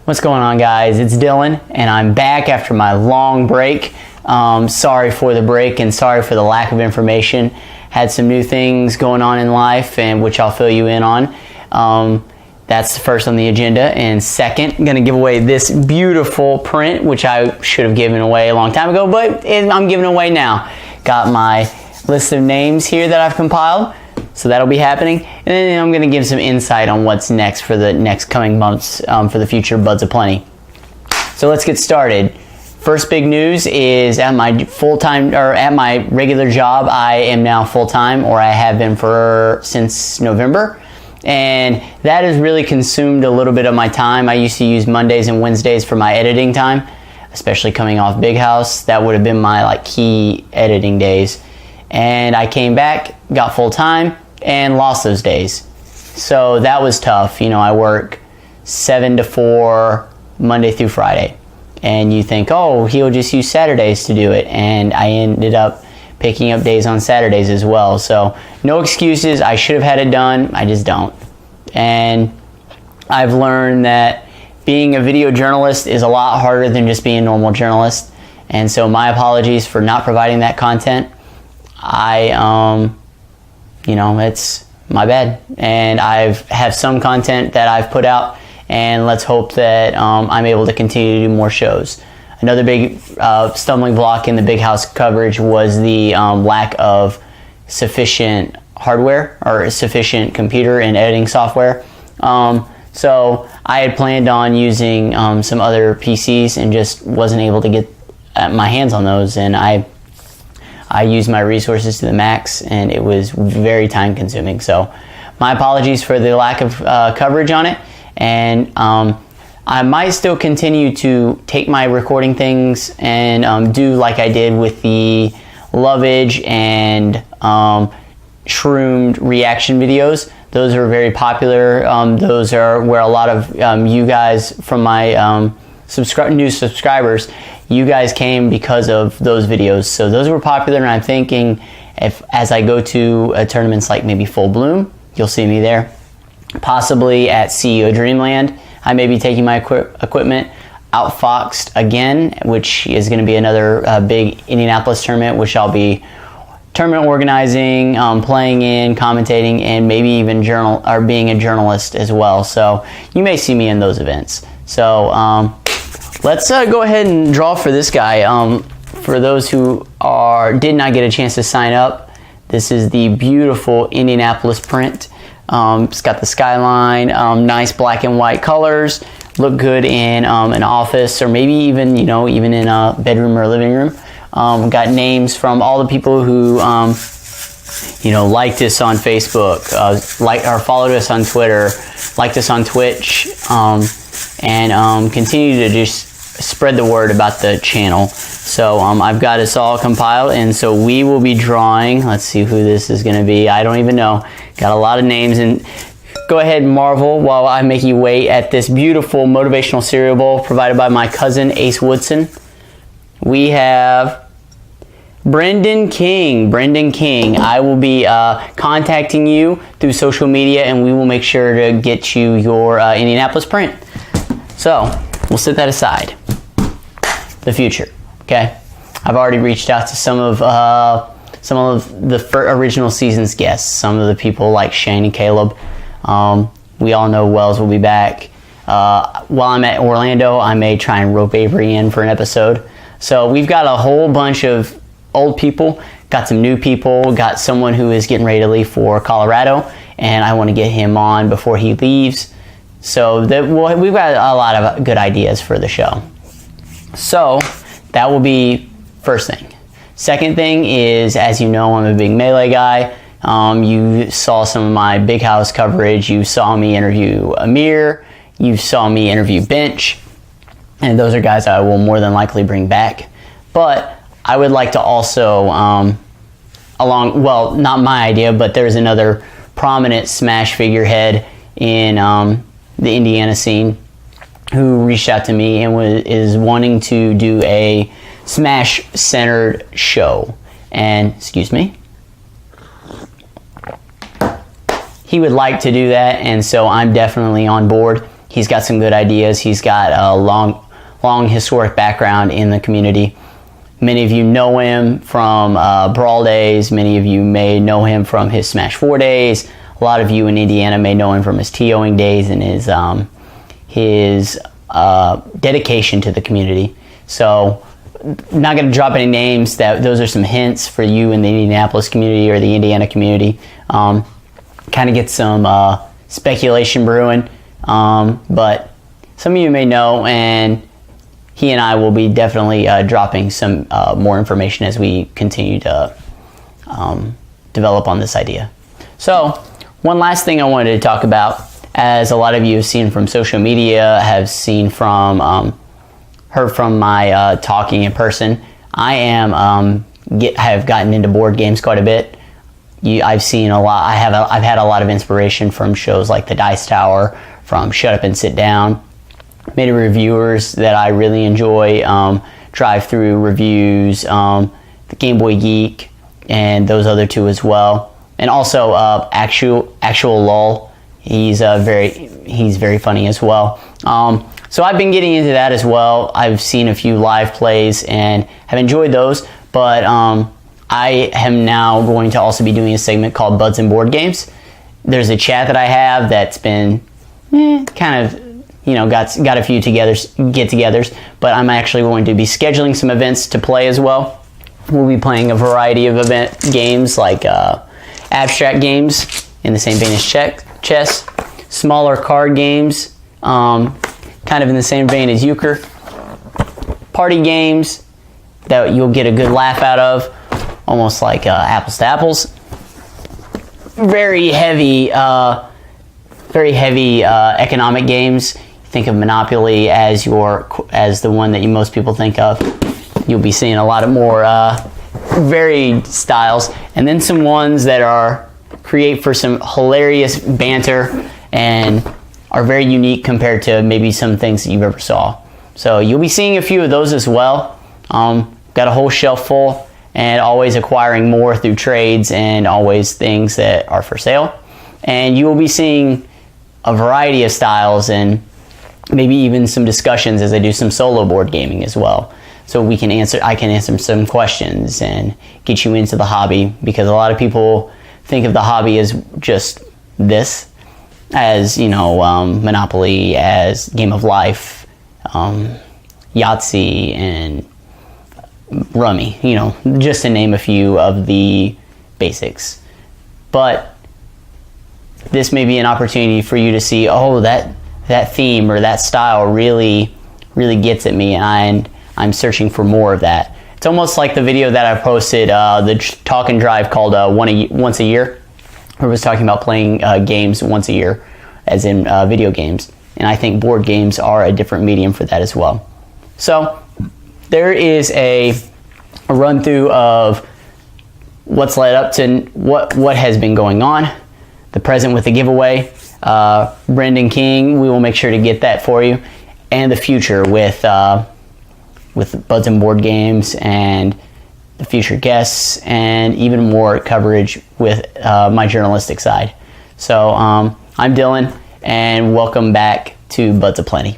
What's going on, guys? It's Dylan, and I'm back after my long break. Sorry for the break and sorry for the lack of information. Had some new things going on in life, and which I'll fill you in on. That's first on the agenda. And second, I'm going to give away this beautiful print, which I should have given away a long time ago, but I'm giving away now. Got my list of names here that I've compiled. So that'll be happening, and then I'm going to give some insight on what's next for the next coming months for the future Buds Aplenty. So let's get started. First big news is at my full-time, or at my regular job, I am now full-time, or I have been since November, and that has really consumed a little bit of my time. I used to use Mondays and Wednesdays for my editing time, especially coming off Big House. That would have been my key editing days, and I came back, got full-time, and lost those days. So that was tough. You know, I work 7 to 4 Monday through Friday, and you think, oh, he'll just use Saturdays to do it, and I ended up picking up days on Saturdays as well. So no excuses. I should have had it done. I just don't. And I've learned that being a video journalist is a lot harder than just being a normal journalist, and so my apologies for not providing that content. It's my bad, and have some content that I've put out, and let's hope that I'm able to continue to do more shows. Another big stumbling block in the Big House coverage was the lack of sufficient hardware or sufficient computer and editing software. So I had planned on using some other PCs and just wasn't able to get my hands on those, and I used my resources to the max, and it was very time consuming. So my apologies for the lack of coverage on it, and I might still continue to take my recording things and do like I did with the Lovage and Shroomed reaction videos. Those are very popular. Those are where a lot of you guys from my new subscribers, you guys came because of those videos. So those were popular, and I'm thinking as I go to tournaments like maybe Full Bloom, you'll see me there. Possibly at CEO Dreamland, I may be taking my equipment. Outfoxed again, which is going to be another big Indianapolis tournament, which I'll be tournament organizing, playing in, commentating, and maybe even being a journalist as well. So you may see me in those events. So let's go ahead and draw for this guy. For those who did not get a chance to sign up, this is the beautiful Indianapolis print. It's got the skyline, nice black and white colors, look good in an office, or maybe even even in a bedroom or living room. Got names from all the people who liked us on Facebook, or followed us on Twitter, liked us on Twitch, and continue to just spread the word about the channel. So I've got us all compiled, and so we will be drawing. Let's see who this is going to be. I don't even know. Got a lot of names, and go ahead and marvel while I make you wait at this beautiful motivational cereal bowl provided by my cousin Ace Woodson. We have Brendan King. Brendan King. I will be contacting you through social media, and we will make sure to get you your Indianapolis print. So we'll set that aside. The future, okay? I've already reached out to some of the original season's guests. Some of the people like Shane and Caleb. We all know Wells will be back. While I'm at Orlando, I may try and rope Avery in for an episode. So we've got a whole bunch of old people, got some new people, got someone who is getting ready to leave for Colorado, and I want to get him on before he leaves. So we've got a lot of good ideas for the show. So that will be first thing. Second thing is, as you know, I'm a big Melee guy. You saw some of my Big House coverage. You saw me interview Amir. You saw me interview Bench. And those are guys I will more than likely bring back. But I would like to also, not my idea, but there's another prominent Smash figurehead in the Indiana scene who reached out to me and is wanting to do a Smash-centered show. And, excuse me, he would like to do that, and so I'm definitely on board. He's got some good ideas. He's got a long historic background in the community. Many of you know him from Brawl days. Many of you may know him from his Smash 4 days. A lot of you in Indiana may know him from his TOing days and his dedication to the community. So, not going to drop any names. Those are some hints for you in the Indianapolis community or the Indiana community. Kind of get some speculation brewing. But some of you may know, and he and I will be definitely dropping some more information as we continue to develop on this idea. So, one last thing I wanted to talk about, as a lot of you have seen from social media, have seen from heard from my talking in person. I have gotten into board games quite a bit. I've seen a lot. I've had a lot of inspiration from shows like The Dice Tower, from Shut Up and Sit Down. Many reviewers that I really enjoy, Drive-Thru Reviews, the Game Boy Geek, and those other two as well. And also Actual Lull. He's very funny as well. So I've been getting into that as well. I've seen a few live plays and have enjoyed those. But I am now going to also be doing a segment called Buds and Board Games. There's a chat that I have that's been kind of, got a few get-togethers, but I'm actually going to be scheduling some events to play as well. We'll be playing a variety of event games like abstract games in the same vein as chess, smaller card games, kind of in the same vein as euchre, party games that you'll get a good laugh out of, almost like apples to apples. Very heavy economic games. Think of Monopoly as the one that most people think of. You'll be seeing a lot of more varied styles, and then some ones that create for some hilarious banter and are very unique compared to maybe some things that you've ever saw. So you'll be seeing a few of those as well. Got a whole shelf full, and always acquiring more through trades and always things that are for sale. And you will be seeing a variety of styles and maybe even some discussions as I do some solo board gaming as well. So I can answer some questions and get you into the hobby, because a lot of people think of the hobby as just this, as Monopoly, as Game of Life, Yahtzee, and Rummy, just to name a few of the basics. But this may be an opportunity for you to see, that theme or that style really gets at me, and I'm searching for more of that. It's almost like the video that I posted, the talk and drive called Once a Year, where I was talking about playing games once a year, as in video games. And I think board games are a different medium for that as well. So there is a run through of what's led up to what has been going on, the present with the giveaway, Brendan King, we will make sure to get that for you, and the future with Buds and Board Games, and the future guests, and even more coverage with my journalistic side. So I'm Dylan, and welcome back to Buds Aplenty.